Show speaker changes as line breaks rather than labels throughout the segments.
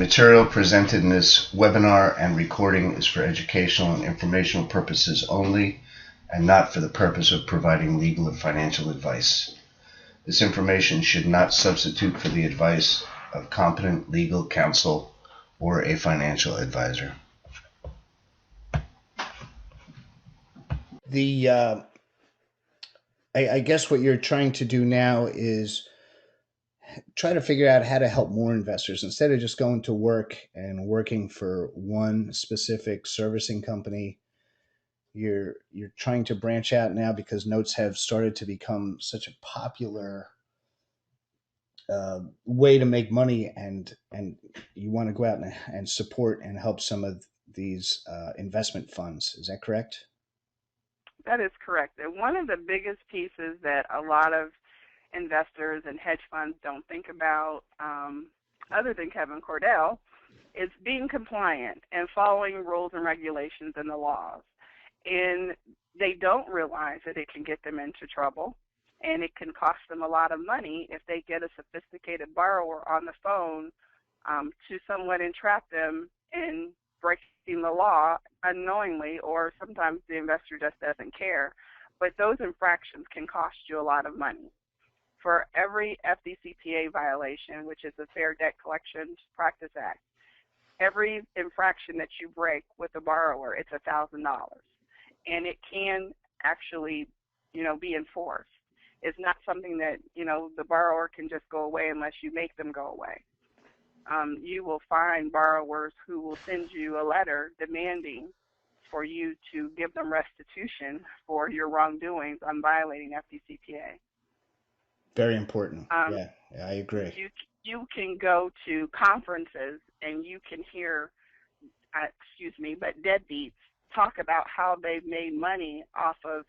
material presented in this webinar and recording is for educational and informational purposes only and not for the purpose of providing legal or financial advice. This information should not substitute for the advice of competent legal counsel or a financial advisor.
I guess what you're trying to do now is try to figure out how to help more investors instead of just going to work and working for one specific servicing company. You're trying to branch out now because notes have started to become such a popular way to make money, and you want to go out and support and help some of these investment funds. Is that correct?
That is correct. And one of the biggest pieces that a lot of investors and hedge funds don't think about, other than Kevin Cordell, is being compliant and following rules and regulations and the laws. And they don't realize that it can get them into trouble, and it can cost them a lot of money if they get a sophisticated borrower on the phone to somewhat entrap them in breaking the law unknowingly, or sometimes the investor just doesn't care. But those infractions can cost you a lot of money. For every FDCPA violation, which is the Fair Debt Collection Practice Act, every infraction that you break with a borrower, it's $1,000. And it can actually, be enforced. It's not something that, the borrower can just go away unless you make them go away. You will find borrowers who will send you a letter demanding for you to give them restitution for your wrongdoings on violating FDCPA.
Very important. Yeah, I agree.
You can go to conferences and you can hear, but deadbeats talk about how they've made money off of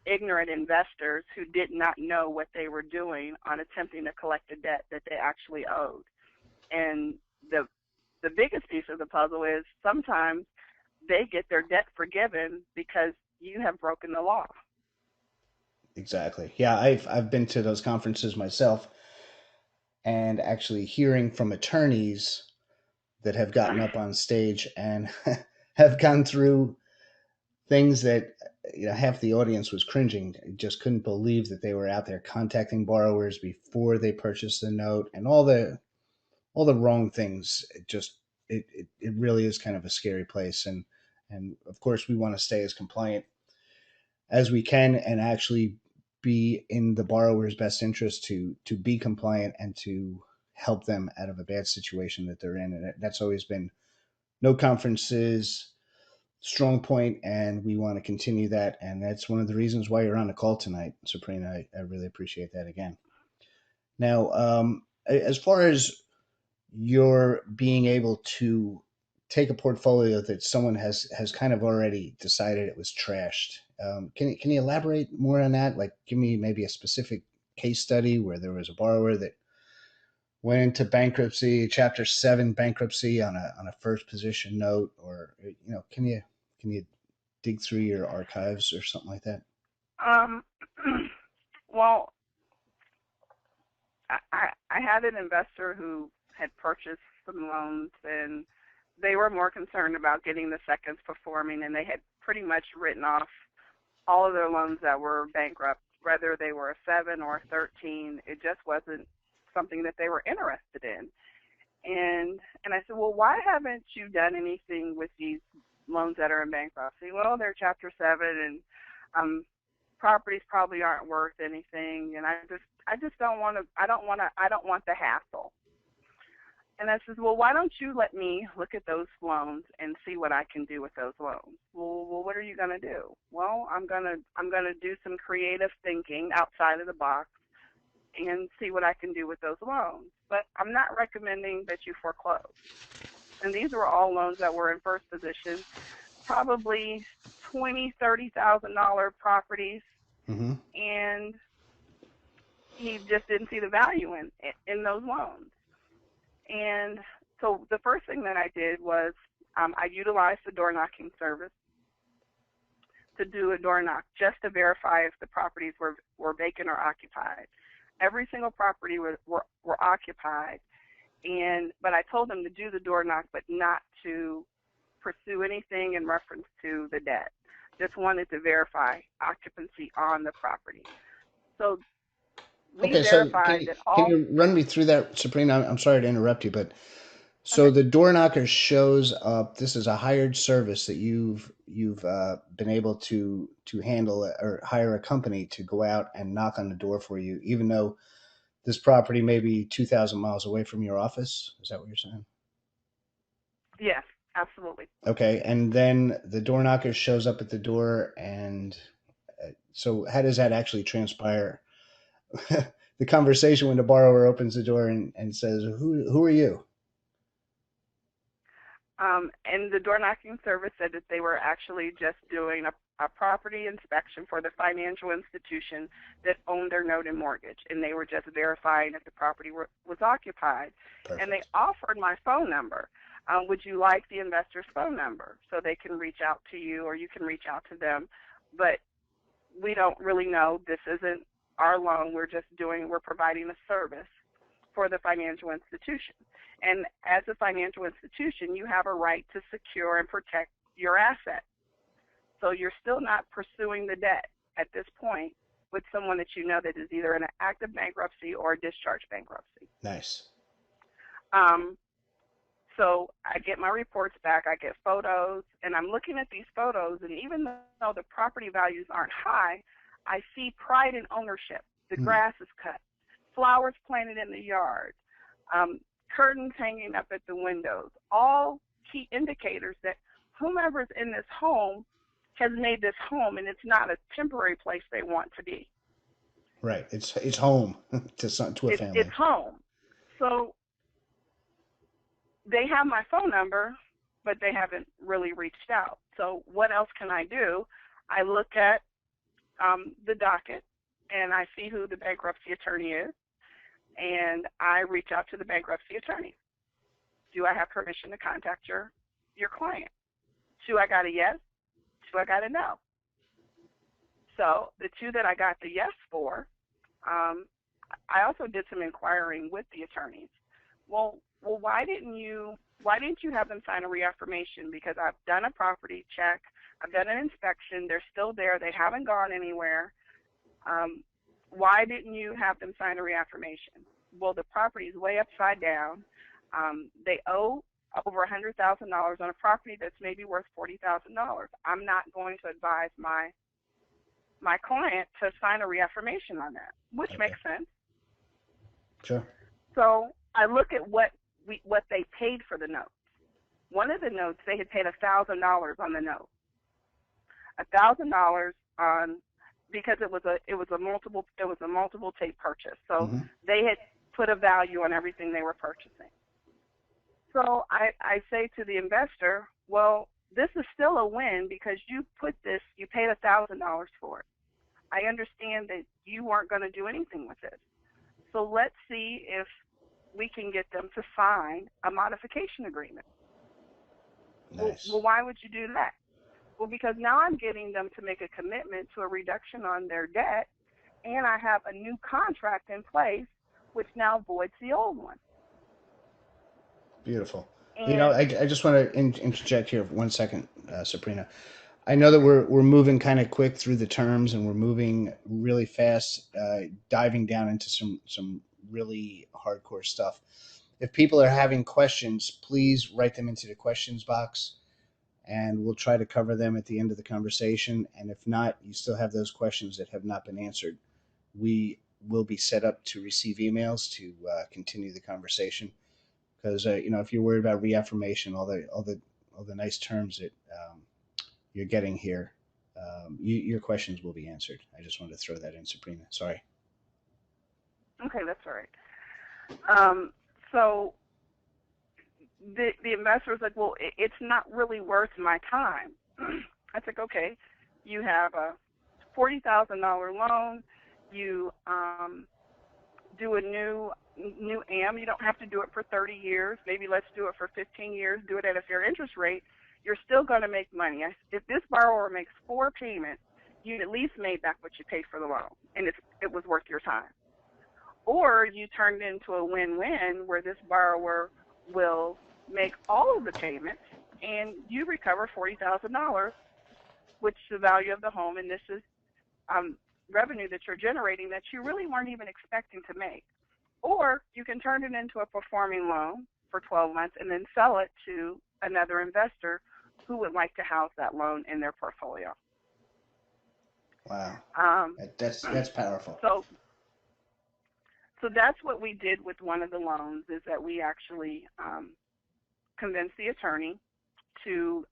ignorant investors who did not know what they were doing on attempting to collect a debt that they actually owed. And the biggest piece of the puzzle is sometimes they get their debt forgiven because you have broken the law.
Exactly. Yeah, I've been to those conferences myself, and actually hearing from attorneys that have gotten up on stage and have gone through things that half the audience was cringing, just couldn't believe that they were out there contacting borrowers before they purchased the note and all the wrong things. It really is kind of a scary place, and of course we want to stay as compliant as we can and actually be in the borrower's best interest to be compliant and to help them out of a bad situation that they're in. And that's always been No Conference's strong point, and we want to continue that. And that's one of the reasons why you're on the call tonight, Sabrina. I really appreciate that again. Now, as far as your being able to take a portfolio that someone has kind of already decided it was trashed, can you elaborate more on that? Like, give me maybe a specific case study where there was a borrower that went into bankruptcy, Chapter 7 bankruptcy on a first position note, or can you dig through your archives or something like that?
Well, I had an investor who had purchased some loans, and they were more concerned about getting the seconds performing, and they had pretty much written off all of their loans that were bankrupt, whether they were a 7 or a 13. It just wasn't something that they were interested in. And I said, well, why haven't you done anything with these loans that are in bankruptcy? Well, they're Chapter 7, and properties probably aren't worth anything, and I just don't want the hassle. And I said, well, why don't you let me look at those loans and see what I can do with those loans? Well, what are you going to do? Well, I'm going to do some creative thinking outside of the box and see what I can do with those loans. But I'm not recommending that you foreclose. And these were all loans that were in first position, probably $20,000, $30,000 properties,
Mm-hmm.
and he just didn't see the value in those loans. And so the first thing that I did was I utilized the door knocking service to do a door knock just to verify if the properties were vacant or occupied. Every single property were occupied, But I told them to do the door knock, but not to pursue anything in reference to the debt. Just wanted to verify occupancy on the property. So we
Okay, so
verified that
can
all.
you run me through that, Sabrina? I'm sorry to interrupt you, but
Okay.
so the door knocker shows up. This is a hired service that you've been able to handle or hire a company to go out and knock on the door for you, even though this property may be 2,000 miles away from your office. Is that what you're saying?
Yes, absolutely.
Okay, and then the door knocker shows up at the door, and so how does that actually transpire? The conversation when the borrower opens the door and says, "Who are you?"
And the door knocking service said that they were actually just doing a property inspection for the financial institution that owned their note and mortgage, and they were just verifying that the property was occupied.
Perfect.
And they offered my phone number. Would you like the investor's phone number so they can reach out to you or you can reach out to them? But we don't really know. This isn't our loan. We're providing a service for the financial institution. And as a financial institution, you have a right to secure and protect your asset. So you're still not pursuing the debt at this point with someone that you know that is either in an active bankruptcy or a discharge bankruptcy.
Nice.
So I get my reports back, I get photos, and I'm looking at these photos, and even though the property values aren't high, I see pride in ownership. The grass is cut, flowers planted in the yard, curtains hanging up at the windows, all key indicators that whomever's in this home has made this home, and it's not a temporary place they want to be.
Right. It's home to a family.
It's home. So they have my phone number, but they haven't really reached out. So what else can I do? I look at the docket, and I see who the bankruptcy attorney is, and I reach out to the bankruptcy attorney. Do I have permission to contact your client? Do I got a yes? Do I got a no? So the two that I got the yes for, I also did some inquiring with the attorneys. Well, why didn't you have them sign a reaffirmation? Because I've done a property check, I've done an inspection, they're still there, they haven't gone anywhere. Why didn't you have them sign a reaffirmation? Well, the property is way upside down. They owe over $100,000 on a property that's maybe worth $40,000. I'm not going to advise my client to sign a reaffirmation on that, which makes sense.
Sure.
So I look at what they paid for the notes. One of the notes, they had paid $1,000 on the note. $1,000 on, because it was a multiple tape purchase. So they had put a value on everything they were purchasing. So I say to the investor, well, this is still a win because you paid $1,000 for it. I understand that you weren't going to do anything with it. So let's see if we can get them to sign a modification agreement.
Nice.
Well, why would you do that? Well, because now I'm getting them to make a commitment to a reduction on their debt, and I have a new contract in place, which now voids the old one.
Beautiful.
And
I just want to interject here for 1 second, Sabrina. I know that we're moving kind of quick through the terms, and we're moving really fast, diving down into some really hardcore stuff. If people are having questions, please write them into the questions box, and we'll try to cover them at the end of the conversation. And if not, you still have those questions that have not been answered, we will be set up to receive emails to continue the conversation. Because if you're worried about reaffirmation, all the nice terms that you're getting here, your questions will be answered. I just wanted to throw that in, Sabrina. Sorry.
Okay, that's all right. So the investor was like, well, it's not really worth my time. I said, okay, you have a $40,000 loan. You do a new AM. You don't have to do it for 30 years. Maybe let's do it for 15 years. Do it at a fair interest rate. You're still going to make money. If this borrower makes 4 payments, you at least made back what you paid for the loan, and it was worth your time. Or you turn it into a win-win where this borrower will make all of the payments and you recover $40,000, which is the value of the home, and this is revenue that you're generating that you really weren't even expecting to make. Or you can turn it into a performing loan for 12 months and then sell it to another investor who would like to house that loan in their portfolio.
Wow. That's powerful.
So that's what we did with one of the loans, is that we actually convinced the attorney to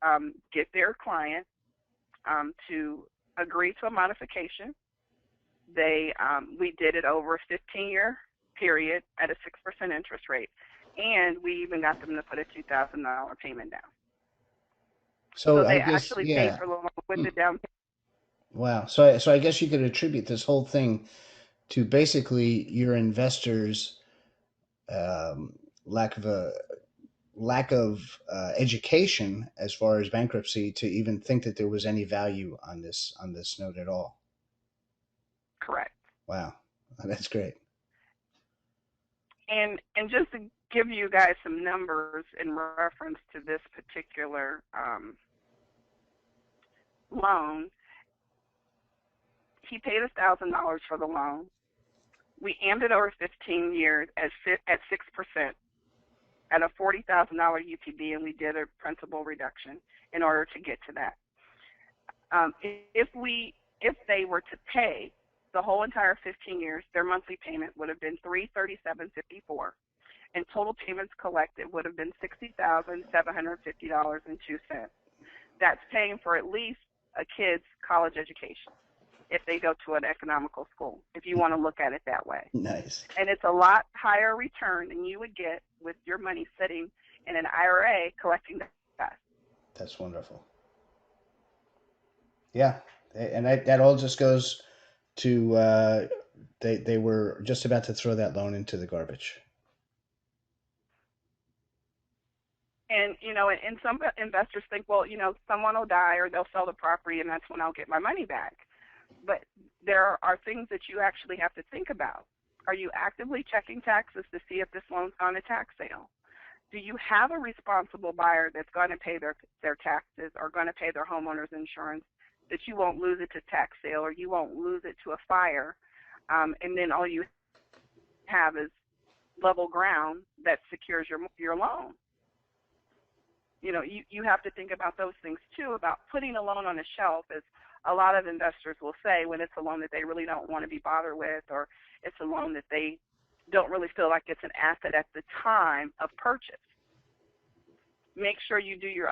get their client to agree to a modification. We did it over a 15-year period at a 6% interest rate, and we even got them to put a $2,000 payment down. So they actually paid for the loan with the down payment.
Wow. So I guess you could attribute this whole thing to basically your investors' lack of education as far as bankruptcy to even think that there was any value on this note at all.
Correct.
Wow, that's great.
And just to give you guys some numbers in reference to this particular loan, he paid $1,000 for the loan. We ammed it over 15 years at 6% at a $40,000 UPB, and we did a principal reduction in order to get to that. If they were to pay the whole entire 15 years, their monthly payment would have been $337.54, and total payments collected would have been $60,750.02. That's paying for at least a kid's college education if they go to an economical school, if you want to look at it that way.
Nice.
And it's a lot higher return than you would get with your money sitting in an IRA collecting dust.
That's wonderful. Yeah, and that all just goes to they were just about to throw that loan into the garbage.
And, and some investors think, well, someone will die or they'll sell the property and that's when I'll get my money back. But there are things that you actually have to think about. Are you actively checking taxes to see if this loan's on a tax sale? Do you have a responsible buyer that's going to pay their taxes or going to pay their homeowner's insurance, that you won't lose it to tax sale or you won't lose it to a fire, and then all you have is level ground that secures your loan? You have to think about those things too, about putting a loan on a shelf, as a lot of investors will say when it's a loan that they really don't want to be bothered with, or it's a loan that they don't really feel like it's an asset at the time of purchase. Make sure you do your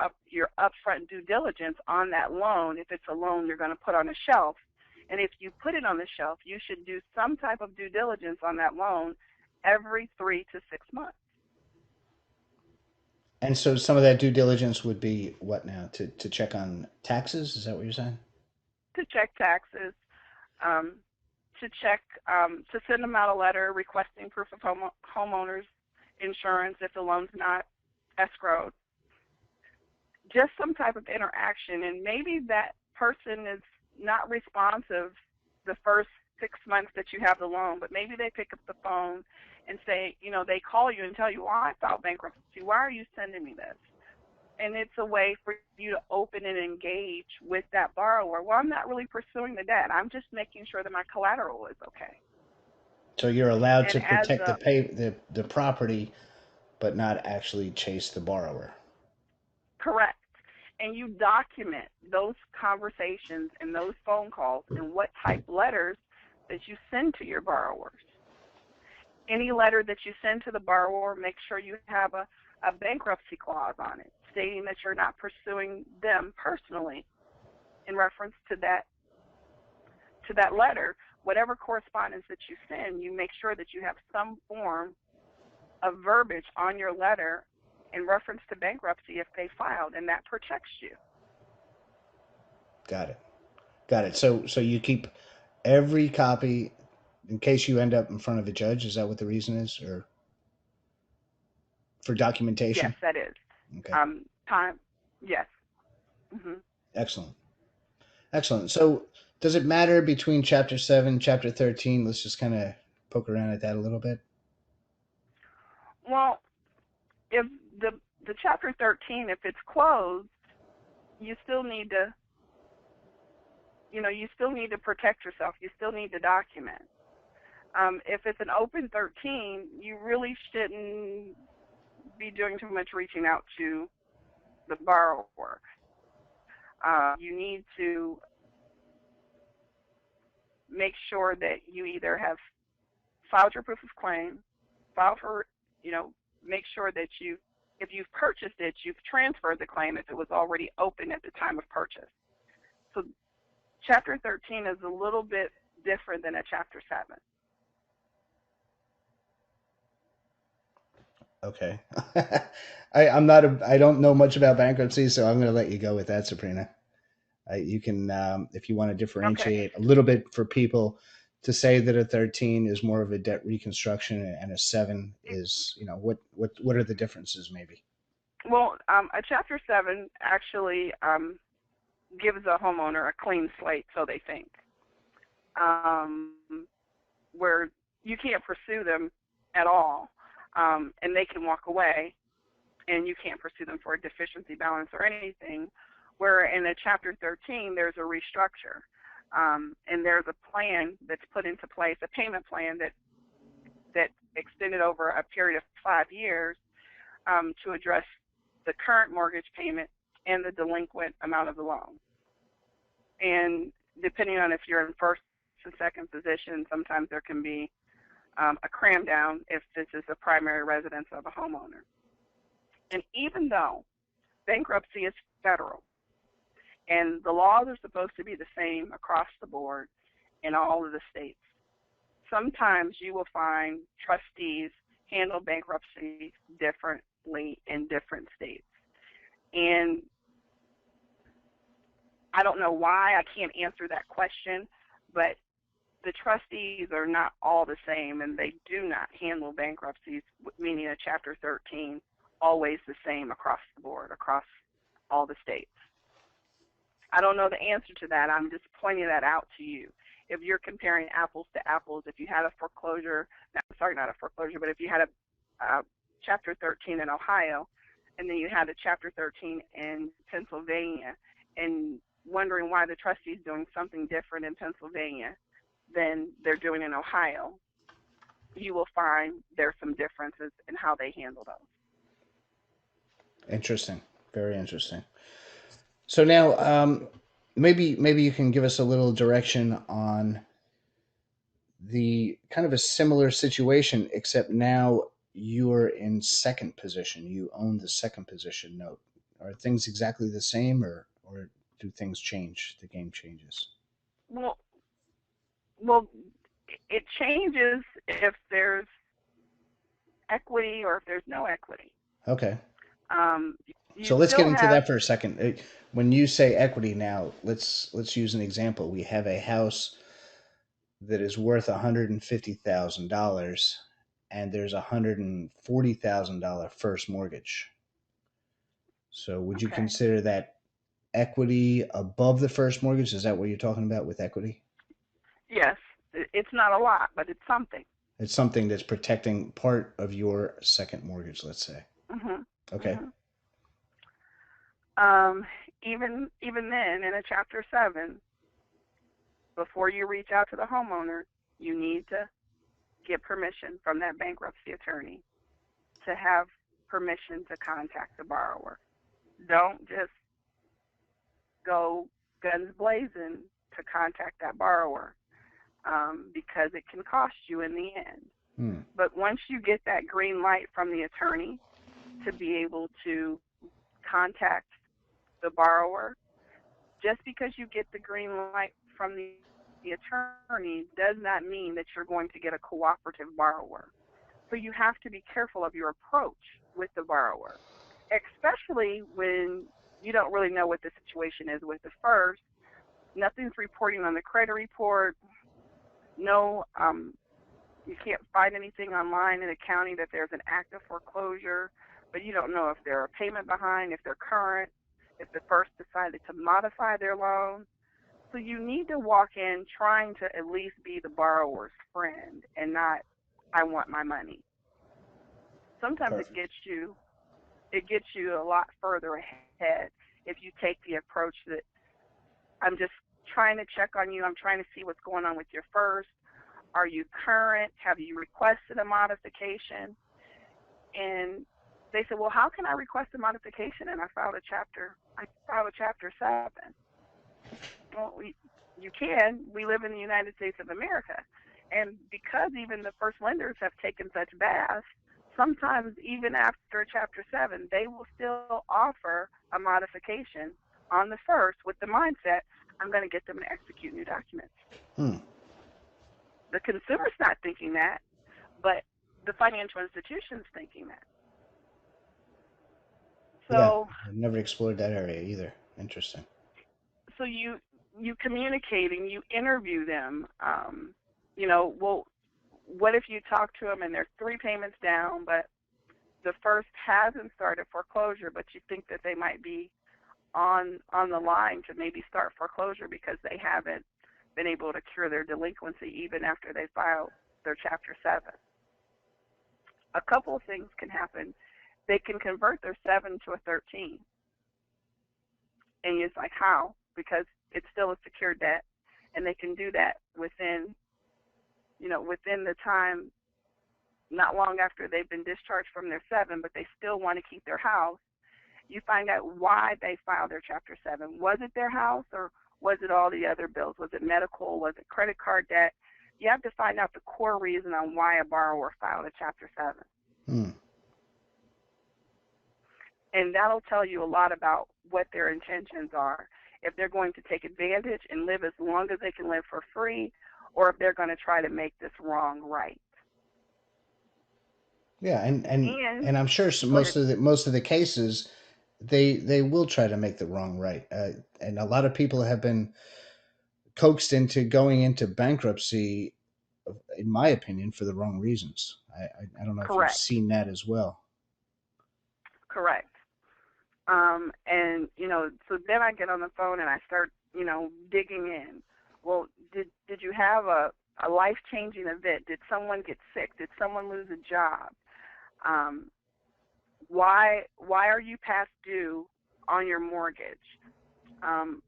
upfront due diligence on that loan if it's a loan you're going to put on a shelf. And if you put it on the shelf, you should do some type of due diligence on that loan every 3 to 6 months.
And so some of that due diligence would be what now? To check on taxes? Is that what you're saying?
To check taxes, to send them out a letter requesting proof of homeowner's insurance if the loan's not escrowed. Just some type of interaction, and maybe that person is not responsive the first 6 months that you have the loan, but maybe they pick up the phone and say, they call you and tell you, well, I filed bankruptcy. Why are you sending me this? And it's a way for you to open and engage with that borrower. Well, I'm not really pursuing the debt. I'm just making sure that my collateral is okay.
So you're allowed to protect the property, but not actually chase the borrower.
Correct. And you document those conversations and those phone calls and what type letters that you send to your borrowers. Any letter that you send to the borrower, make sure you have a bankruptcy clause on it, stating that you're not pursuing them personally in reference to that letter. Whatever correspondence that you send, you make sure that you have some form of verbiage on your letter in reference to bankruptcy if they filed, and that protects you.
Got it. So you keep every copy in case you end up in front of a judge. Is that what the reason is, or for documentation?
Yes, that is.
Okay.
Time. Yes. Mm-hmm.
Excellent. So does it matter between Chapter 7, Chapter 13? Let's just kind of poke around at that a little bit?
Well, if the Chapter 13, if it's closed, you still need to, you still need to protect yourself. You still need to document. If it's an open 13, you really shouldn't be doing too much reaching out to the borrower. You need to make sure that you either have filed your proof of claim, filed for, make sure that if you've purchased it, you've transferred the claim if it was already open at the time of purchase. So Chapter 13 is a little bit different than a Chapter 7.
Okay. I don't know much about bankruptcy, so I'm going to let you go with that, Sabrina. You can, if you want to differentiate a little bit for people, to say that a 13 is more of a debt reconstruction and a 7 is, what are the differences maybe?
Well, a Chapter 7 actually gives a homeowner a clean slate, so they think, where you can't pursue them at all, and they can walk away, and you can't pursue them for a deficiency balance or anything, where in a Chapter 13, there's a restructure, and there's a plan that's put into place, a payment plan that extended over a period of 5 years to address the current mortgage payment and the delinquent amount of the loan. And depending on if you're in first and second position, sometimes there can be a cram down if this is the primary residence of a homeowner. And even though bankruptcy is federal and the laws are supposed to be the same across the board in all of the states, sometimes you will find trustees handle bankruptcy differently in different states. And I don't know why, I can't answer that question, but the trustees are not all the same, and they do not handle bankruptcies, meaning a Chapter 13, always the same across the board, across all the states. I don't know the answer to that. I'm just pointing that out to you. If you're comparing apples to apples, if you had a foreclosure, not a foreclosure, but if you had a Chapter 13 in Ohio, and then you had a Chapter 13 in Pennsylvania, and wondering why the trustee is doing something different in Pennsylvania than they're doing in Ohio, you will find there's some differences in how they handle those.
Interesting. Very interesting. So now, maybe you can give us a little direction on the kind of a similar situation, except now you're in second position. You own the second position note. Are things exactly the same, or do things change? The game changes.
Well, it changes if there's equity or if there's no equity.
Okay. So let's get into that for a second. When you say equity now, let's use an example. We have a house that is worth $150,000, and there's a $140,000 first mortgage. So would you consider that equity above the first mortgage? Is that what you're talking about with equity?
Yes. It's not a lot, but it's something.
It's something that's protecting part of your second mortgage, let's say.
Mm-hmm.
Okay.
Mm-hmm. Even then, in a Chapter 7, before you reach out to the homeowner, you need to get permission from that bankruptcy attorney to have permission to contact the borrower. Don't just go guns blazing to contact that borrower, because it can cost you in the end. But once you get that green light from the attorney to be able to contact the borrower, just because you get the green light from the attorney does not mean that you're going to get a cooperative borrower. So you have to be careful of your approach with the borrower, especially when you don't really know what the situation is with the first. Nothing's reporting on the credit report. No, you can't find anything online in the county that there's an active foreclosure, but you don't know if they're a payment behind, if they're current, if the first decided to modify their loan. So you need to walk in trying to at least be the borrower's friend and not, I want my money. Sometimes
Perfect.
it gets you a lot further ahead if you take the approach that I'm just trying to check on you. I'm trying to see what's going on with your first. Are you current? Have you requested a modification? And they said, well, how can I request a modification? And I filed a chapter 7. Well, you can. We live in the United States of America. And because even the first lenders have taken such baths, sometimes even after chapter 7, they will still offer a modification on the first with the mindset, I'm going to get them to execute new documents.
Hmm.
The consumer's not thinking that, but the financial institution's thinking that.
Yeah,
So
I've never explored that area either. Interesting.
so you communicating, you interview them. Well, what if you talk to them and they're 3 payments down, but the first hasn't started foreclosure, but you think that they might be on the line to maybe start foreclosure because they haven't been able to cure their delinquency even after they filed their Chapter 7. A couple of things can happen. They can convert their 7 to a 13. And it's like, how? Because it's still a secured debt, and they can do that within the time, not long after they've been discharged from their 7, but they still want to keep their house. You find out why they filed their Chapter 7. Was it their house, or was it all the other bills? Was it medical? Was it credit card debt? You have to find out the core reason on why a borrower filed a Chapter 7.
Hmm.
And that'll tell you a lot about what their intentions are. If they're going to take advantage and live as long as they can live for free, or if they're going to try to make this wrong right.
Yeah,
And
and I'm sure
go ahead.
most of the cases they will try to make the wrong right, and a lot of people have been coaxed into going into bankruptcy, in my opinion, for the wrong reasons. I don't know if you've
Correct.
seen that as well.
Correct. And so then I get on the phone and I start, digging in. Well, did you have a life changing event? Did someone get sick? Did someone lose a job? Um, why are you past due on your mortgage?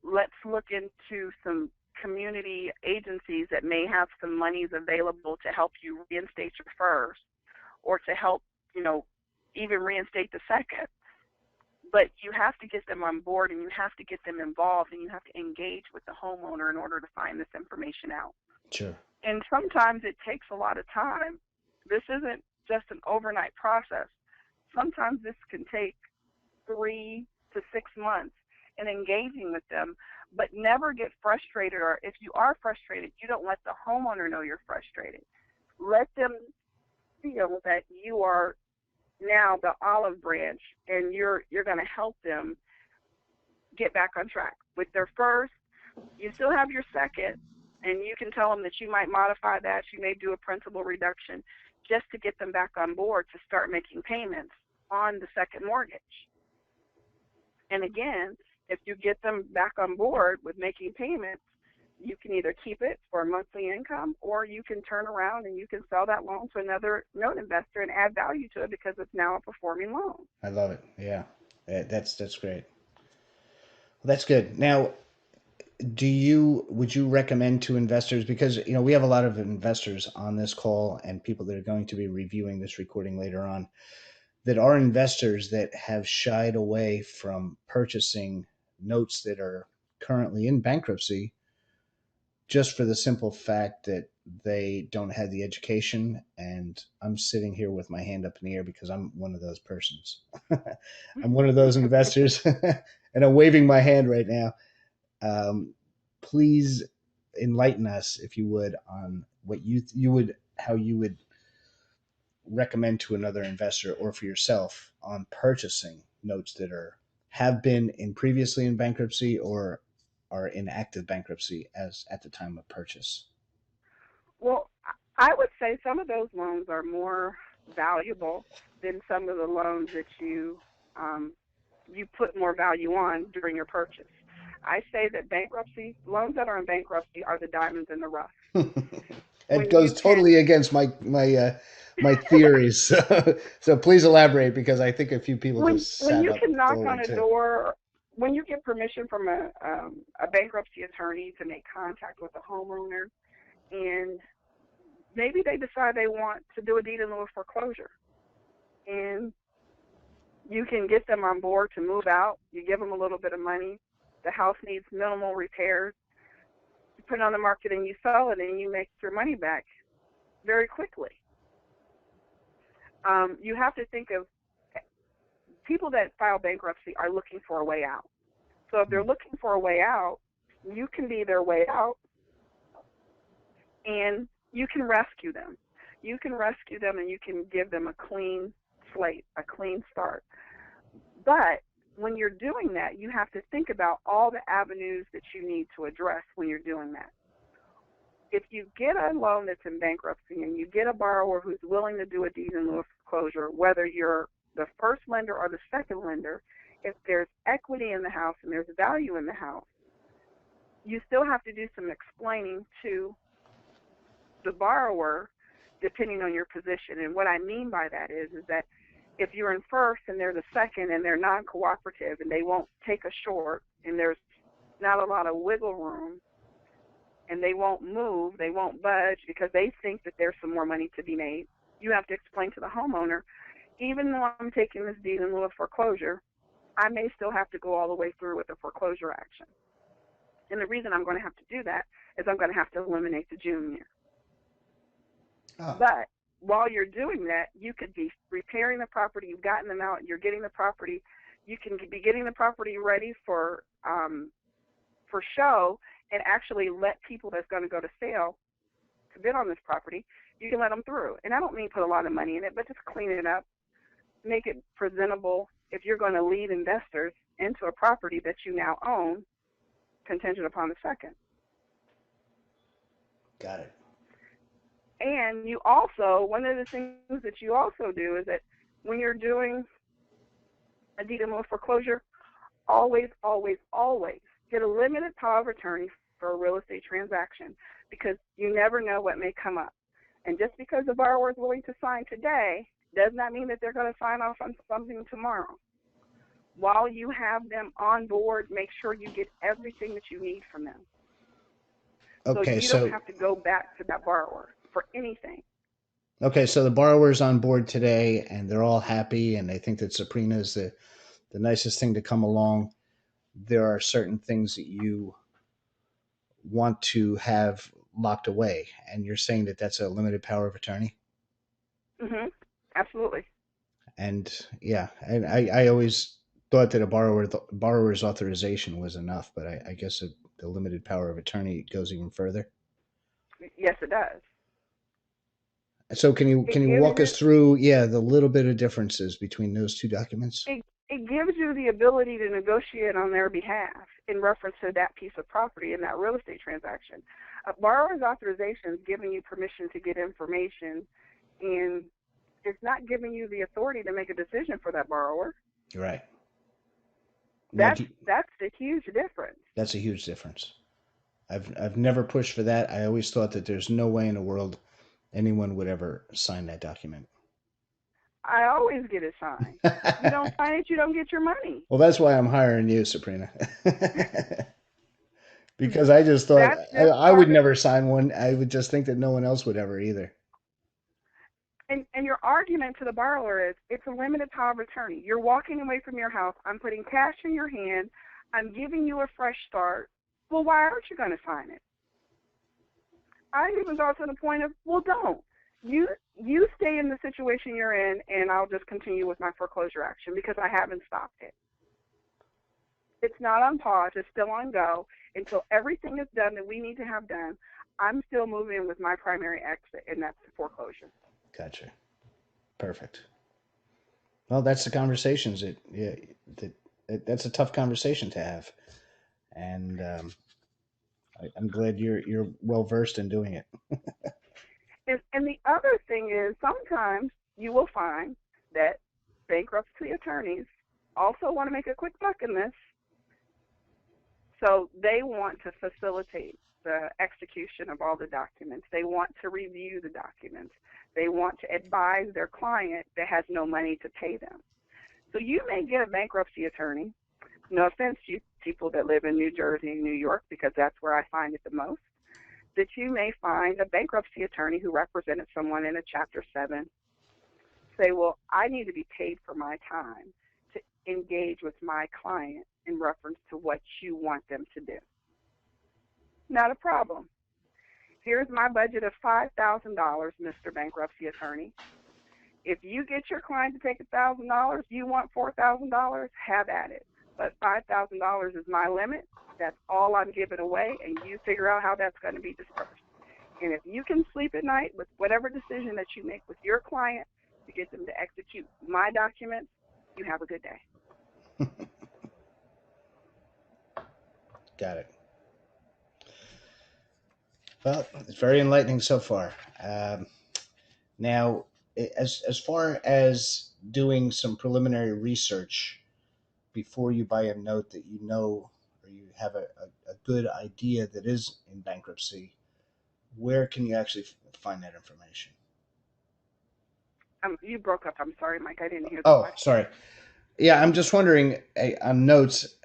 Let's look into some community agencies that may have some monies available to help you reinstate your first, or to help, even reinstate the second. But you have to get them on board, and you have to get them involved, and you have to engage with the homeowner in order to find this information out.
Sure.
And sometimes it takes a lot of time. This isn't just an overnight process. Sometimes this can take 3 to 6 months in engaging with them, but never get frustrated. Or if you are frustrated, you don't let the homeowner know you're frustrated. Let them feel that you are now the olive branch, and you're going to help them get back on track. With their first, you still have your second, and you can tell them that you might modify that. You may do a principal reduction just to get them back on board to start making payments on the second mortgage. And again, if you get them back on board with making payments, you can either keep it for a monthly income, or you can turn around and you can sell that loan to another note investor and add value to it because it's now a performing loan.
I love it. Yeah. That's great. Well, that's good. Now, would you recommend to investors, because we have a lot of investors on this call and people that are going to be reviewing this recording later on, that are investors that have shied away from purchasing notes that are currently in bankruptcy, just for the simple fact that they don't have the education. And I'm sitting here with my hand up in the air because I'm one of those persons. I'm one of those investors, and I'm waving my hand right now. Please enlighten us, if you would, on what how you would recommend to another investor or for yourself on purchasing notes that have been previously in bankruptcy or are in active bankruptcy as at the time of purchase.
Well, I would say some of those loans are more valuable than some of the loans that you put more value on during your purchase. I say that loans that are in bankruptcy are the diamonds in the rough.
It goes totally against my theories. So please elaborate, because I think a few people just
when
sat
you
up
can knock on
forward
a
too.
door, when you get permission from a bankruptcy attorney to make contact with a homeowner, and maybe they decide they want to do a deed in lieu of foreclosure, and you can get them on board to move out. You give them a little bit of money. The house needs minimal repairs. You put it on the market and you sell it, and you make your money back very quickly. You have to think of people that file bankruptcy are looking for a way out. So if they're looking for a way out, you can be their way out, and you can rescue them. You can rescue them, and you can give them a clean slate, a clean start. But when you're doing that, you have to think about all the avenues that you need to address when you're doing that. If you get a loan that's in bankruptcy and you get a borrower who's willing to do a deed in lieu of foreclosure, whether you're the first lender or the second lender, if there's equity in the house and there's value in the house, you still have to do some explaining to the borrower depending on your position. And what I mean by that is that if you're in first and they're the second and they're non-cooperative and they won't take a short and there's not a lot of wiggle room and they won't move, they won't budge because they think that there's some more money to be made, you have to explain to the homeowner, even though I'm taking this deed in lieu of foreclosure, I may still have to go all the way through with the foreclosure action. And the reason I'm going to have to do that is I'm going to have to eliminate the junior. Oh. But while you're doing that, you could be repairing the property. You've gotten them out. You're getting the property. You can be getting the property ready for show, and actually let people that's going to go to sale to bid on this property. You can let them through. And I don't mean put a lot of money in it, but just clean it up, make it presentable. If you're going to lead investors into a property that you now own, contingent upon the second.
Got it.
And you also, one of the things that you also do is that when you're doing a deed in lieu of foreclosure, always, always, always get a limited power of attorney for a real estate transaction, because you never know what may come up. And just because the borrower is willing to sign today does not mean that they're going to sign off on something tomorrow. While you have them on board, make sure you get everything that you need from them.
Okay,
so you don't have to go back to that borrower for anything.
Okay, so the borrower's on board today, and they're all happy, and they think that Sabrina is the nicest thing to come along. There are certain things that you want to have locked away, and you're saying that that's a limited power of attorney?
Mm-hmm. Absolutely.
And yeah, I always thought that a borrower's authorization was enough, but I guess the limited power of attorney goes even further.
Yes, it does.
So can you walk us through the little bit of differences between those two documents?
It gives you the ability to negotiate on their behalf in reference to that piece of property in that real estate transaction. A borrower's authorization is giving you permission to get information, and it's not giving you the authority to make a decision for that borrower.
Right.
That's a huge difference.
That's a huge difference. I've never pushed for that. I always thought that there's no way in the world anyone would ever sign that document.
I always get it signed. You don't sign it, you don't get your money.
Well, that's why I'm hiring you, Sabrina. Because I just thought I would never sign one. I would just think that no one else would ever either.
And your argument to the borrower is, it's a limited power of attorney. You're walking away from your house. I'm putting cash in your hand. I'm giving you a fresh start. Well, why aren't you going to sign it? I even got to the point of, well, don't. You stay in the situation you're in, and I'll just continue with my foreclosure action because I haven't stopped it. It's not on pause. It's still on go until everything is done that we need to have done. I'm still moving with my primary exit, and that's the foreclosure.
Gotcha. Perfect. Well, that's the conversations that's a tough conversation to have, and I'm glad you're well versed in doing it.
And the other thing is, sometimes you will find that bankruptcy attorneys also want to make a quick buck in this. So they want to facilitate the execution of all the documents. They want to review the documents. They want to advise their client that has no money to pay them. So you may get a bankruptcy attorney. No offense to you people that live in New Jersey and New York, because that's where I find it the most, that you may find a bankruptcy attorney who represented someone in a Chapter 7 say, well, I need to be paid for my time to engage with my client in reference to what you want them to do. Not a problem. Here's my budget of $5,000, Mr. Bankruptcy Attorney. If you get your client to take $1,000, you want $4,000, have at it. But $5,000 is my limit. That's all I'm giving away, and you figure out how that's going to be dispersed. And if you can sleep at night with whatever decision that you make with your client to get them to execute my documents, you have a good day.
Got it. Well, it's very enlightening so far. Now, as far as doing some preliminary research before you buy a note that you know or you have a good idea that is in bankruptcy, where can you actually find that information?
You broke up. I'm sorry, Mike. I didn't hear
the question. Sorry. Yeah, I'm just wondering, on notes,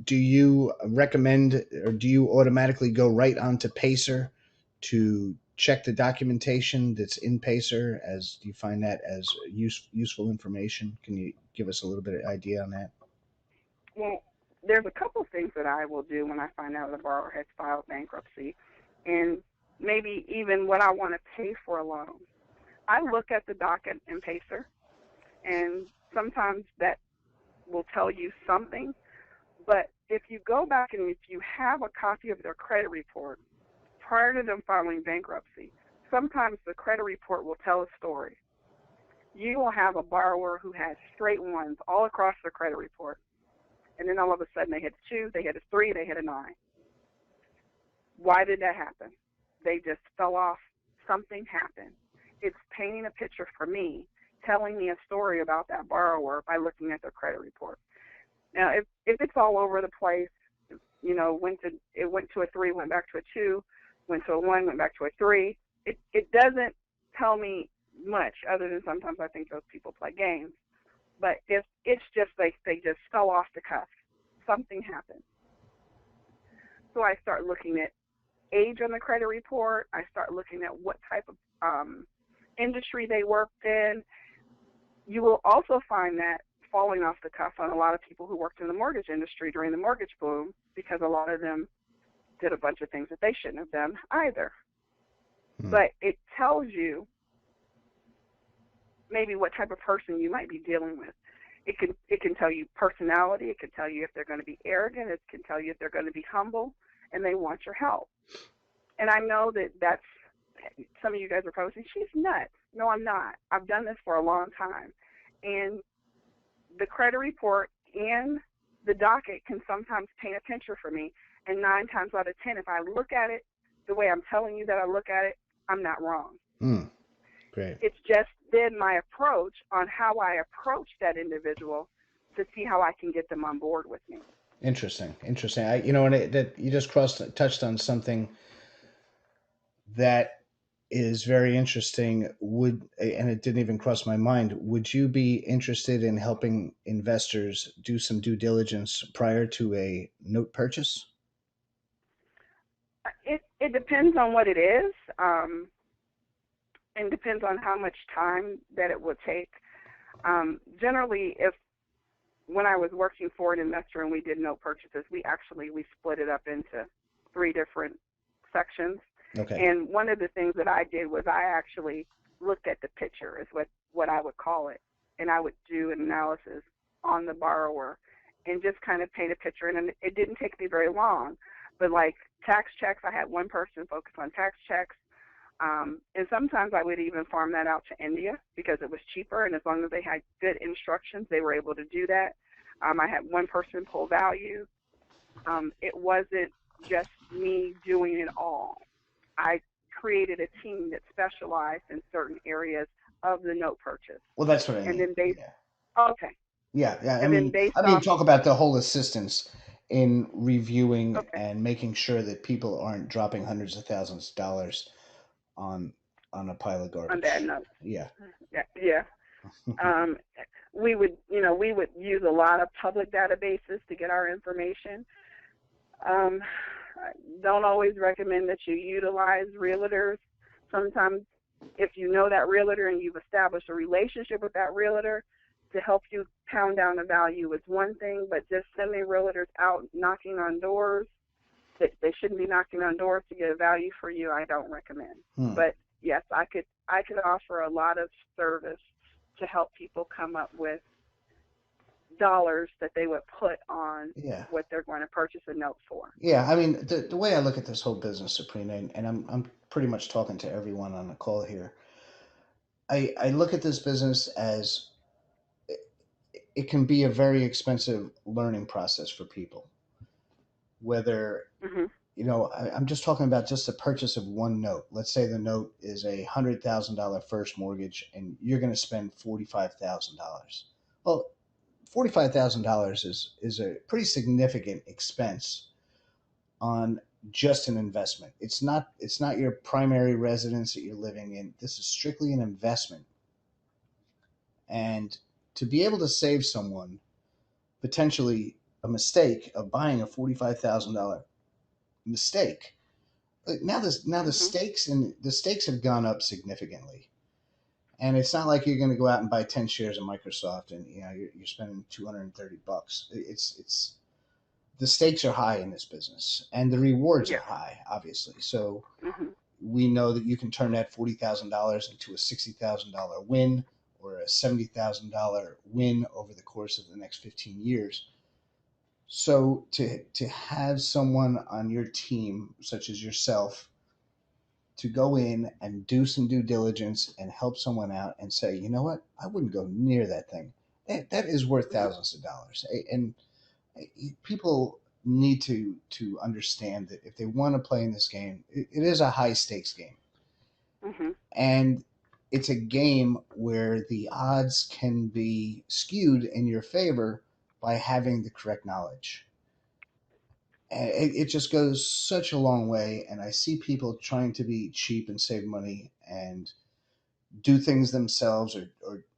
do you recommend or do you automatically go right onto Pacer to check the documentation that's in Pacer? As do you find that as useful information? Can you give us a little bit of idea on that?
Well, there's a couple of things that I will do when I find out the borrower has filed bankruptcy, and maybe even what I want to pay for a loan. I look at the docket in Pacer, and sometimes that will tell you something. But if you go back and if you have a copy of their credit report prior to them filing bankruptcy, sometimes the credit report will tell a story. You will have a borrower who has straight ones all across their credit report, and then all of a sudden they hit a 2, they hit a 3, they hit a 9. Why did that happen? They just fell off. Something happened. It's painting a picture for me, telling me a story about that borrower by looking at their credit report. Now, if it's all over the place, you know, it went to a 3, went back to a 2, went to a 1, went back to a 3, it doesn't tell me much, other than sometimes I think those people play games. But if it's just they just fell off the cuff, something happened. So I start looking at age on the credit report. I start looking at what type of industry they worked in. You will also find that falling off the cuff on a lot of people who worked in the mortgage industry during the mortgage boom, because a lot of them did a bunch of things that they shouldn't have done either. But it tells you maybe what type of person you might be dealing with. It can tell you personality. It can tell you if they're going to be arrogant. It can tell you if they're going to be humble and they want your help. And I know that's some of you guys are probably saying, she's nuts. No, I'm not. I've done this for a long time. And the credit report and the docket can sometimes paint a picture for me. And 9 times out of 10, if I look at it the way I'm telling you that I look at it, I'm not wrong.
Great.
It's just been my approach on how I approach that individual to see how I can get them on board with me.
Interesting. And that you just touched on something that is very interesting. And it didn't even cross my mind. Would you be interested in helping investors do some due diligence prior to a note purchase?
It depends on what it is, and depends on how much time that it would take. Generally, when I was working for an investor and we did note purchases, we split it up into 3 different sections.
Okay.
And one of the things that I did was I actually looked at the picture, is what I would call it, and I would do an analysis on the borrower and just kind of paint a picture. And it didn't take me very long, but like tax checks, I had one person focus on tax checks. And sometimes I would even farm that out to India because it was cheaper, and as long as they had good instructions, they were able to do that. I had one person pull value. It wasn't just me doing it all. I created a team that specialized in certain areas of the note purchase.
Well, that's what I mean.
And then
Okay. Yeah. I mean, talk about the whole assistance. in reviewing
Okay.
and making sure that people aren't dropping hundreds of thousands of dollars on a pile of
On that
garbage.
note.
Yeah.
Yeah. Yeah. Um, we would use a lot of public databases to get our information. Um, I don't always recommend that you utilize realtors. Sometimes, if you know that realtor and you've established a relationship with that realtor to help you pound down the value is one thing, but just sending realtors out knocking on doors, they shouldn't be knocking on doors to get a value for you, I don't recommend. But yes, I could offer a lot of service to help people come up with dollars that they would put on
Yeah.
what they're going to purchase a note for.
Yeah. I mean, the way I look at this whole business, Sabrina, and I'm pretty much talking to everyone on the call here. I look at this business as it can be a very expensive learning process for people. Whether,
Hmm.
I'm just talking about just the purchase of one note. Let's say the note is $100,000 first mortgage, and you're going to spend $45,000. Well, $45,000 is a pretty significant expense on just an investment. It's not your primary residence that you're living in. This is strictly an investment, and to be able to save someone potentially a mistake of buying a $45,000 mistake. Now
Hmm.
the stakes have gone up significantly, and it's not like you're going to go out and buy 10 shares of Microsoft and you're spending $230. It's the stakes are high in this business, and the rewards are
Yes.
high, obviously. So
Hmm.
we know that you can turn that $40,000 into a $60,000 win or a $70,000 win over the course of the next 15 years. So to have someone on your team, such as yourself, to go in and do some due diligence and help someone out and say, you know what, I wouldn't go near that thing. That is worth
Hmm.
thousands of dollars. And people need to understand that if they want to play in this game, it is a high stakes game,
Hmm.
and it's a game where the odds can be skewed in your favor by having the correct knowledge. And it just goes such a long way. And I see people trying to be cheap and save money and do things themselves,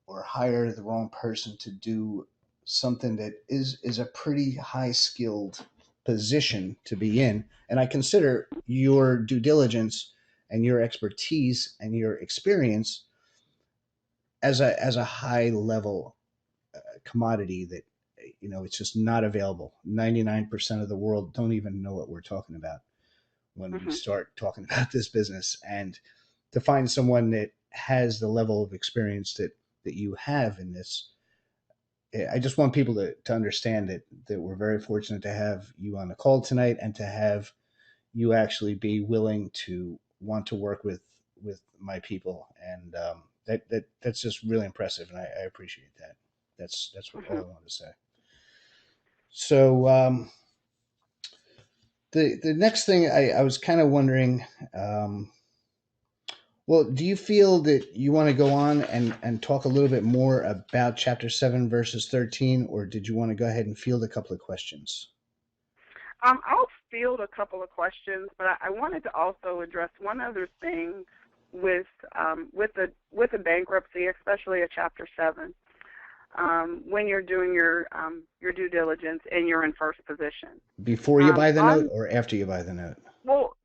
or hire the wrong person to do something that is a pretty high skilled position to be in. And I consider your due diligence and your expertise and your experience as a high level commodity that it's just not available. 99% of the world don't even know what we're talking about when we
Hmm.
start talking about this business. And to find someone that has the level of experience that you have in this, I just want people to understand that we're very fortunate to have you on the call tonight, and to have you actually be willing to want to work with my people. And that's just really impressive, and I appreciate that. That's what all
Hmm.
I wanted to say. So the next thing I was kind of wondering, well, do you feel that you want to go on and talk a little bit more about Chapter 7, verses 13, or did you want to go ahead and field a couple of questions?
I'll field a couple of questions, but I wanted to also address one other thing with the bankruptcy, especially a Chapter 7. When you're doing your due diligence and you're in first position.
Before you buy the note
On
or after you buy the note?
Well,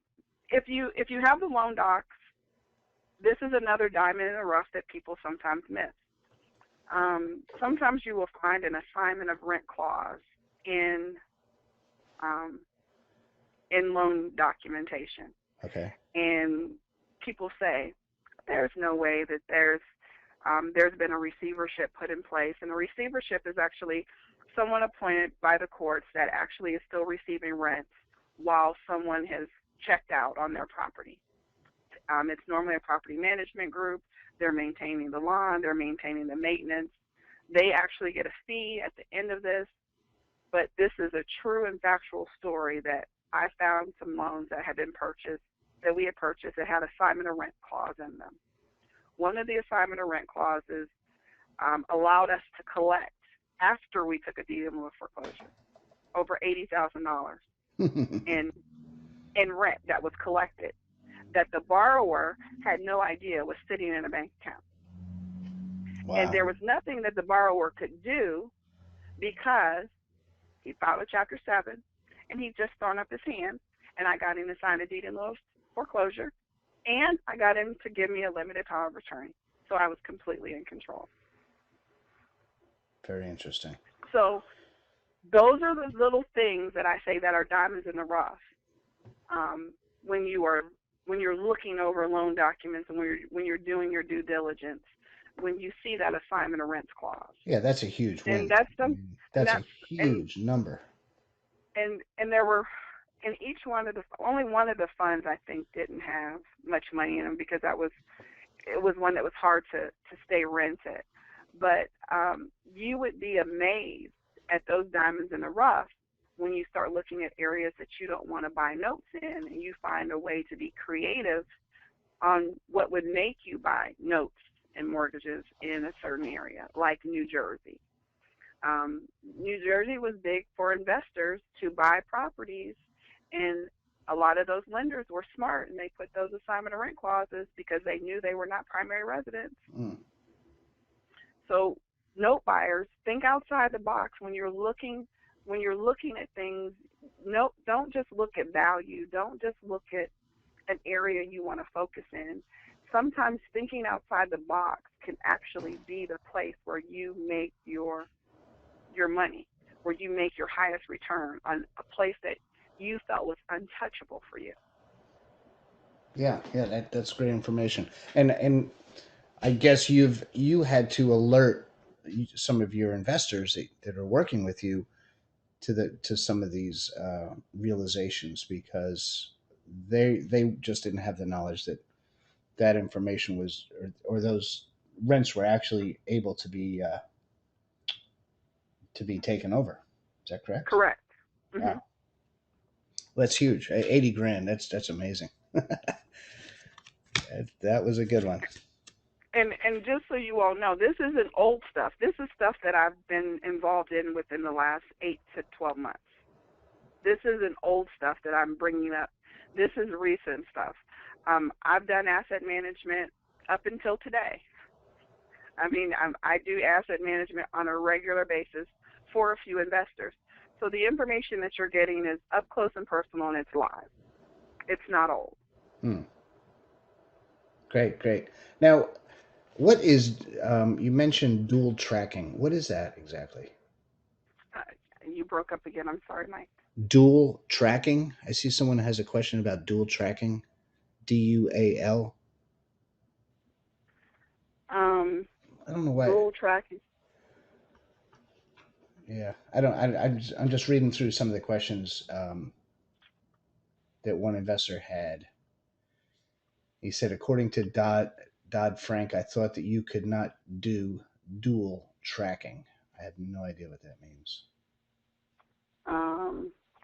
if you have the loan docs, this is another diamond in the rough that people sometimes miss. Sometimes you will find an assignment of rent clause in um, loan documentation,
Okay.
and people say there's no way that there's been a receivership put in place, and a receivership is actually someone appointed by the courts that actually is still receiving rents while someone has checked out on their property. It's normally a property management group. They're maintaining the lawn. They're maintaining the maintenance. They actually get a fee at the end of this, but this is a true and factual story that I found some loans that we had purchased that had assignment of rent clause in them. One of the assignment of rent clauses allowed us to collect after we took a deed in lieu of foreclosure. over $80,000 in rent that was collected that the borrower had no idea was sitting in a bank account. And
Wow.
there was nothing that the borrower could do because he filed a Chapter 7 and he just thrown up his hand, and I got him to sign a deed in lieu of foreclosure, and I got him to give me a limited power of attorney. So I was completely in control.
Very interesting.
So those are the little things that I say that are diamonds in the rough. When you're looking over loan documents and when you're doing your due diligence, when you see that assignment of rents clause.
Yeah, that's a huge
And
win.
that's
I
some
mean,
and
that's a
that's
huge number.
and there were in each one of the only one of the funds I think didn't have much money in them because it was one that was hard to stay rented. But you would be amazed at those diamonds in the rough when you start looking at areas that you don't want to buy notes in, and you find a way to be creative on what would make you buy notes and mortgages in a certain area, like New Jersey. New Jersey was big for investors to buy properties, and a lot of those lenders were smart, and they put those assignment of rent clauses because they knew they were not primary residents.
Mm.
So note buyers, think outside the box when you're looking at things. No, don't just look at value. Don't just look at an area you want to focus in. Sometimes thinking outside the box can actually be the place where you make your money, where you make your highest return on a place that you felt was untouchable for you.
Yeah, that's great information. And I guess you had to alert some of your investors that are working with you to some of these realizations, because they just didn't have the knowledge that information was, or those rents were actually able to be taken over. Is that correct?
Correct. Mm-hmm.
Wow, that's huge. 80 grand. That's amazing. That was a good one.
And just so you all know, this isn't old stuff. This is stuff that I've been involved in within the last 8 to 12 months. This isn't old stuff that I'm bringing up. This is recent stuff. I've done asset management up until today. I mean, I do asset management on a regular basis for a few investors. So the information that you're getting is up close and personal, and it's live. It's not old.
Hmm. Great. Now, what is you mentioned dual tracking? What is that exactly?
Uh, you broke up again. I'm sorry, Mike.
Dual tracking? I see someone has a question about dual tracking. DUAL. I don't know why.
Dual tracking.
Yeah, I don't. I'm just reading through some of the questions that one investor had. He said, according to Dodd-Frank, I thought that you could not do dual tracking. I have no idea what that means.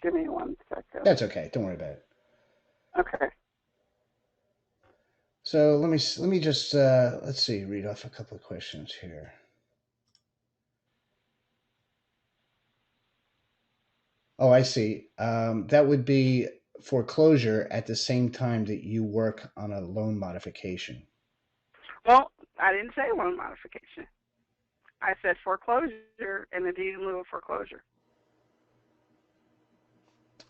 Give me 1 second.
That's okay. Don't worry about it.
Okay.
So let me just let's see, read off a couple of questions here. Oh, I see. That would be foreclosure at the same time that you work on a loan modification.
Well, I didn't say loan modification. I said foreclosure and the deed in lieu of foreclosure.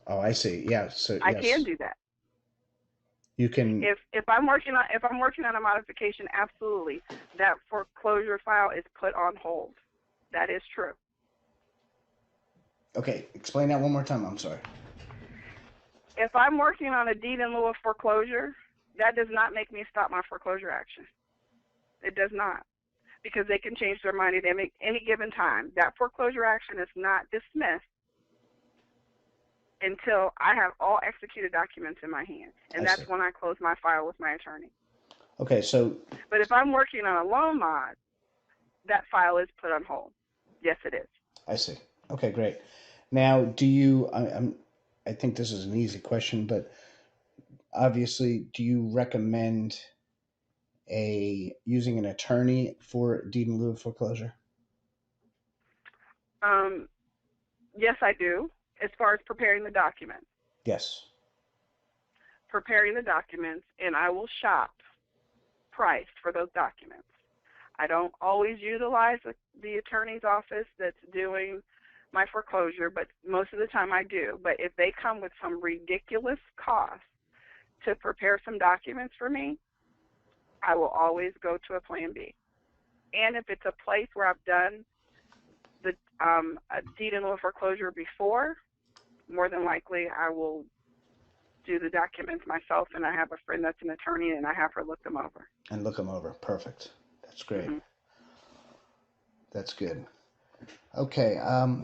Oh, I see. Yeah. So
I
yes,
can do that.
you can.
If I'm working on a modification, absolutely, that foreclosure file is put on hold. That is true.
Okay, explain that one more time. I'm sorry.
If I'm working on a deed in lieu of foreclosure, that does not make me stop my foreclosure action. It does not, because they can change their mind at any given time. That foreclosure action is not dismissed until I have all executed documents in my hand, and
I
that's
see.
when I close my file with my attorney.
Okay, so
But if I'm working on a loan mod, that file is put on hold. Yes, it is.
I see. Okay, great. Now, do you? I think this is an easy question, but obviously, do you recommend using an attorney for deed in lieu of foreclosure?
Yes, I do. as far as preparing the documents.
Yes.
Preparing the documents, and I will shop price for those documents. I don't always utilize the attorney's office that's doing my foreclosure, but most of the time I do. But if they come with some ridiculous cost to prepare some documents for me, I will always go to a plan B. And if it's a place where I've done the a deed in lieu of foreclosure before, more than likely I will do the documents myself, and I have a friend that's an attorney, and I have her look them over.
And look them over. Perfect. That's great.
Mm-hmm.
That's good. Okay.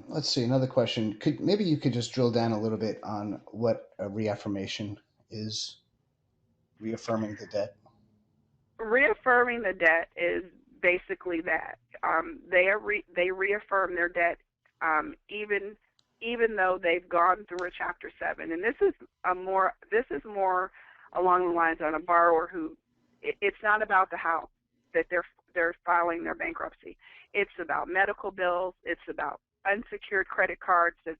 Let's see. Another question. Maybe you could just drill down a little bit on what a reaffirmation is? Reaffirming the debt.
Reaffirming the debt is basically that they reaffirm their debt even though they've gone through a Chapter 7, and this is more along the lines on a borrower who it's not about the house that they're filing their bankruptcy. It's about medical bills. It's about unsecured credit cards that's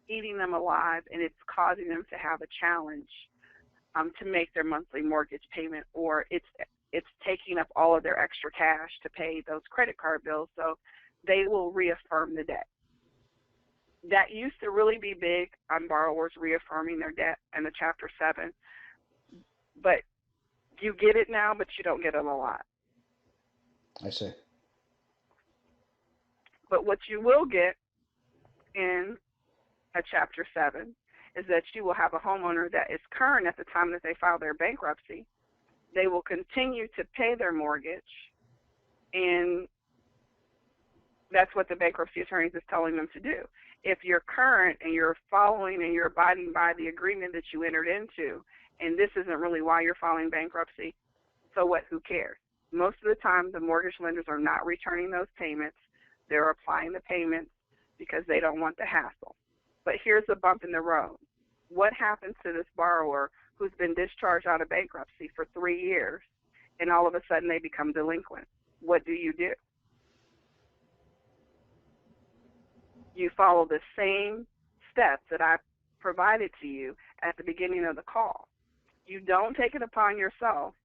eating them alive, and it's causing them to have a challenge to make their monthly mortgage payment, or it's taking up all of their extra cash to pay those credit card bills, so they will reaffirm the debt. That used to really be big on borrowers reaffirming their debt in the Chapter 7, but you get it now, but you don't get it a lot.
I see.
But what you will get in a Chapter 7 is that you will have a homeowner that is current at the time that they file their bankruptcy. They will continue to pay their mortgage, and that's what the bankruptcy attorneys is telling them to do. If you're current and you're following and you're abiding by the agreement that you entered into, and this isn't really why you're filing bankruptcy, so what, who cares? Most of the time, the mortgage lenders are not returning those payments. They're applying the payments because they don't want the hassle. But here's a bump in the road. What happens to this borrower who's been discharged out of bankruptcy for 3 years, and all of a sudden they become delinquent? What do? You follow the same steps that I provided to you at the beginning of the call. You don't take it upon yourself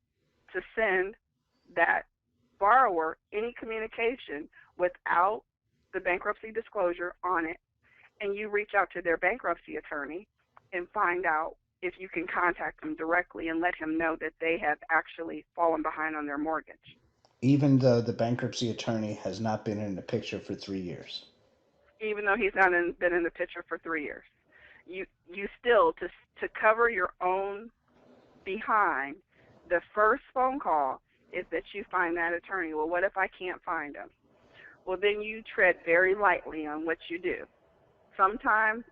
to send that borrower any communication without the bankruptcy disclosure on it, and you reach out to their bankruptcy attorney and find out if you can contact them directly and let him know that they have actually fallen behind on their mortgage.
Even though the bankruptcy attorney has not been in the picture for 3 years.
Even though he's not been in the picture for 3 years. You still, to cover your own behind, the first phone call is that you find that attorney. Well, what if I can't find him? Well, then you tread very lightly on what you do. Sometimes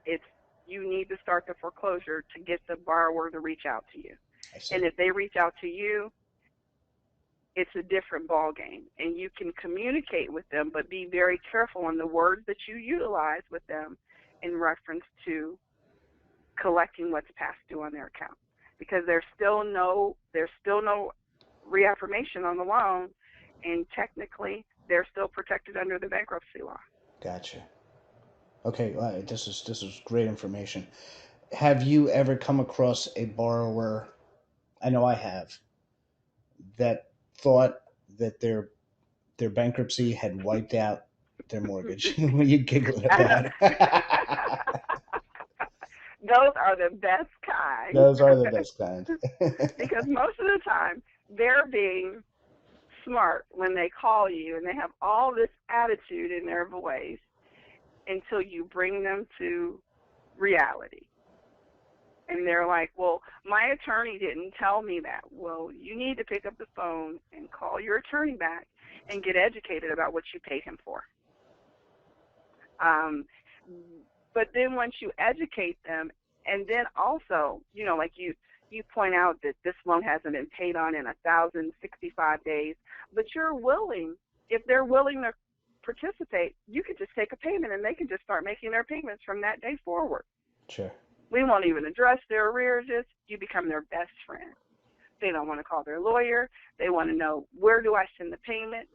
you need to start the foreclosure to get the borrower to reach out to you. And if they reach out to you, it's a different ball game, and you can communicate with them, but be very careful on the words that you utilize with them in reference to collecting what's past due on their account, because there's still no reaffirmation on the loan, and technically they're still protected under the bankruptcy law.
Gotcha. Okay, this is great information. Have you ever come across a borrower? I know I have, that thought that their bankruptcy had wiped out their mortgage. You giggled about it.
Those are the best kind.
Those are the best kind.
Because most of the time, they're being smart when they call you, and they have all this attitude in their voice until you bring them to reality. And they're like, well, my attorney didn't tell me that. Well, you need to pick up the phone and call your attorney back and get educated about what you paid him for. But then once you educate them, and then also, like you point out that this loan hasn't been paid on in 1,065 days, but you're willing, if they're willing to participate, you could just take a payment and they can just start making their payments from that day forward.
Sure.
We won't even address their arrearages. You become their best friend. They don't want to call their lawyer. They want to know, where do I send the payment?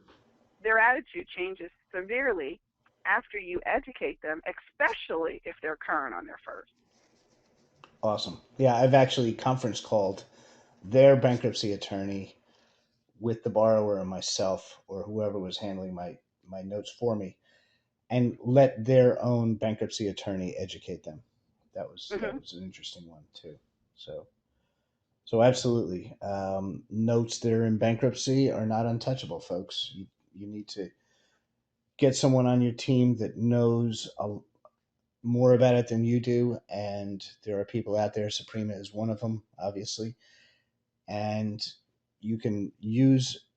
Their attitude changes severely after you educate them, especially if they're current on their first.
Awesome. Yeah, I've actually conference called their bankruptcy attorney with the borrower and myself, or whoever was handling my notes for me, and let their own bankruptcy attorney educate them. That was
Mm-hmm.
an interesting one too. So absolutely, notes that are in bankruptcy are not untouchable, folks. You need to get someone on your team that knows more about it than you do, and there are people out there. Sabrina is one of them, obviously, and you can use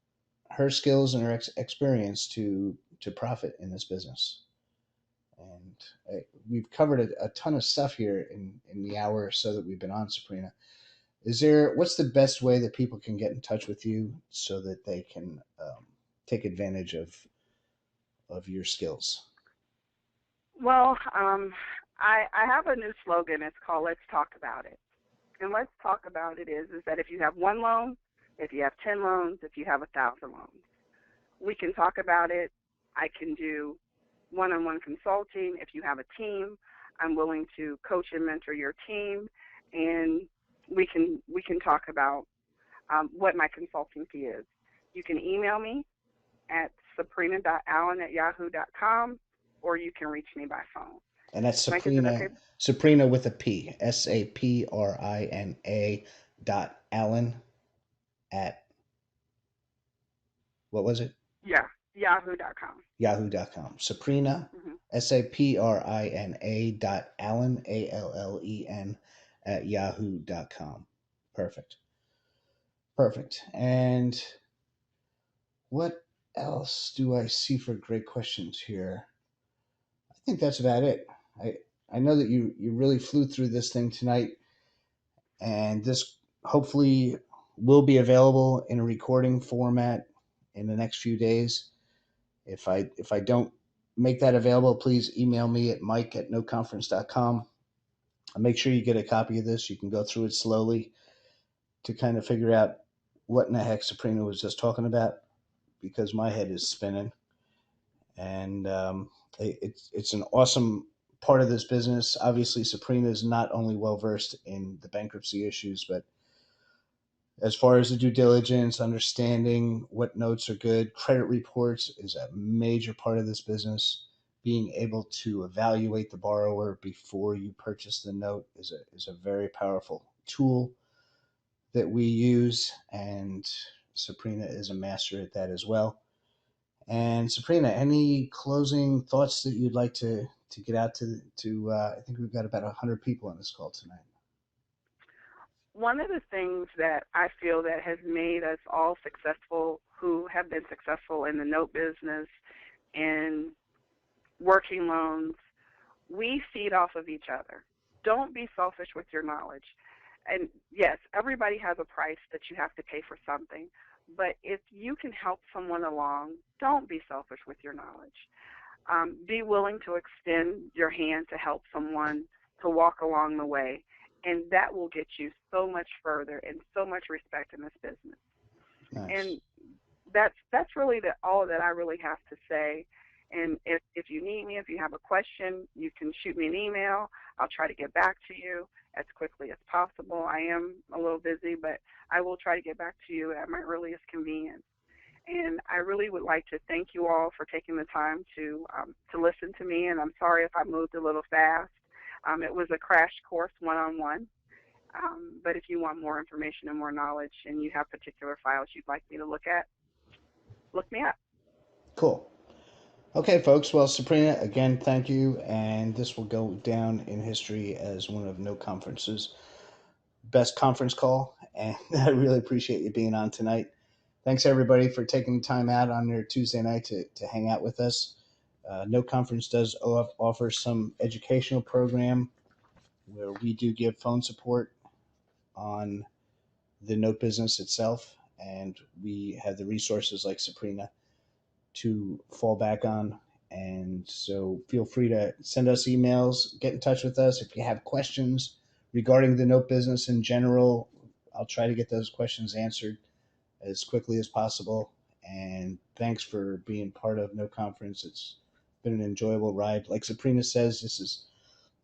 her skills and her experience to profit in this business. And we've covered a ton of stuff here in the hour or so that we've been on, Sabrina. What's the best way that people can get in touch with you so that they can take advantage of your skills?
Well, I have a new slogan. It's called "Let's Talk About It." And let's talk about it is that if you have one loan, if you have 10 loans, if you have 1,000 loans, we can talk about it. I can do one-on-one consulting. If you have a team, I'm willing to coach and mentor your team, and we can talk about what my consulting fee is. You can email me at sabrina.allen@yahoo.com, or you can reach me by phone.
And that's
Mike, is it
Sabrina,
okay?
Sabrina with a P, Saprina.Allen at, what was it?
Yeah, yahoo.com.
Yahoo.com. Sabrina,
Mm-hmm.
Saprina.Allen, Allen, at yahoo.com. Perfect. Perfect. And what else do I see for great questions here? I think that's about it. I I know that you really flew through this thing tonight, and this hopefully will be available in a recording format in the next few days. If I don't make that available, please email me at mike@noconference.com. And make sure you get a copy of this. You can go through it slowly to kind of figure out what in the heck Sabrina was just talking about, because my head is spinning. And it's an awesome part of this business. Obviously, Sabrina is not only well versed in the bankruptcy issues, but as far as the due diligence, understanding what notes are good, credit reports is a major part of this business. Being able to evaluate the borrower before you purchase the note is a very powerful tool that we use, and Sabrina is a master at that as well. And Sabrina, any closing thoughts that you'd like to get out to I think we've got about 100 people on this call tonight.
One of the things that I feel that has made us all successful who have been successful in the note business and working loans, we feed off of each other. Don't be selfish with your knowledge. And yes, everybody has a price that you have to pay for something, but if you can help someone along, don't be selfish with your knowledge. Be willing to extend your hand to help someone to walk along the way, and that will get you so much further and so much respect in this business.
Nice.
And that's really all that I really have to say. And if you need me, if you have a question, you can shoot me an email. I'll try to get back to you as quickly as possible. I am a little busy, but I will try to get back to you at my earliest convenience. And I really would like to thank you all for taking the time to listen to me. And I'm sorry if I moved a little fast. It was a crash course one-on-one. But if you want more information and more knowledge and you have particular files you'd like me to look at, look me up.
Cool. Okay, folks. Well, Sabrina, again, thank you. And this will go down in history as one of No Conference's best conference call. And I really appreciate you being on tonight. Thanks, everybody, for taking the time out on your Tuesday night to hang out with us. No Conference does offer some educational program where we do give phone support on the note business itself, and we have the resources like Sabrina to fall back on. And so feel free to send us emails, get in touch with us. If you have questions regarding the note business in general, I'll try to get those questions answered as quickly as possible. And thanks for being part of No Conference. It's been an enjoyable ride. Like Sabrina says, this is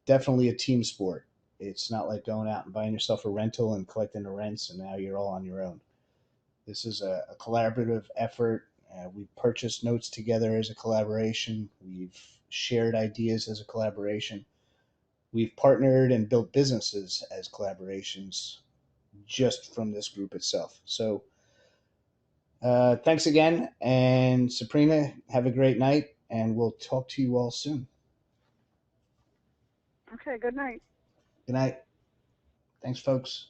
definitely a team sport. It's not like going out and buying yourself a rental and collecting the rents and now you're all on your own. This is a collaborative effort. We've purchased notes together as a collaboration. We've shared ideas as a collaboration. We've partnered and built businesses as collaborations just from this group itself. So thanks again. And Sabrina, have a great night, and we'll talk to you all soon.
Okay, good night.
Good night. Thanks, folks.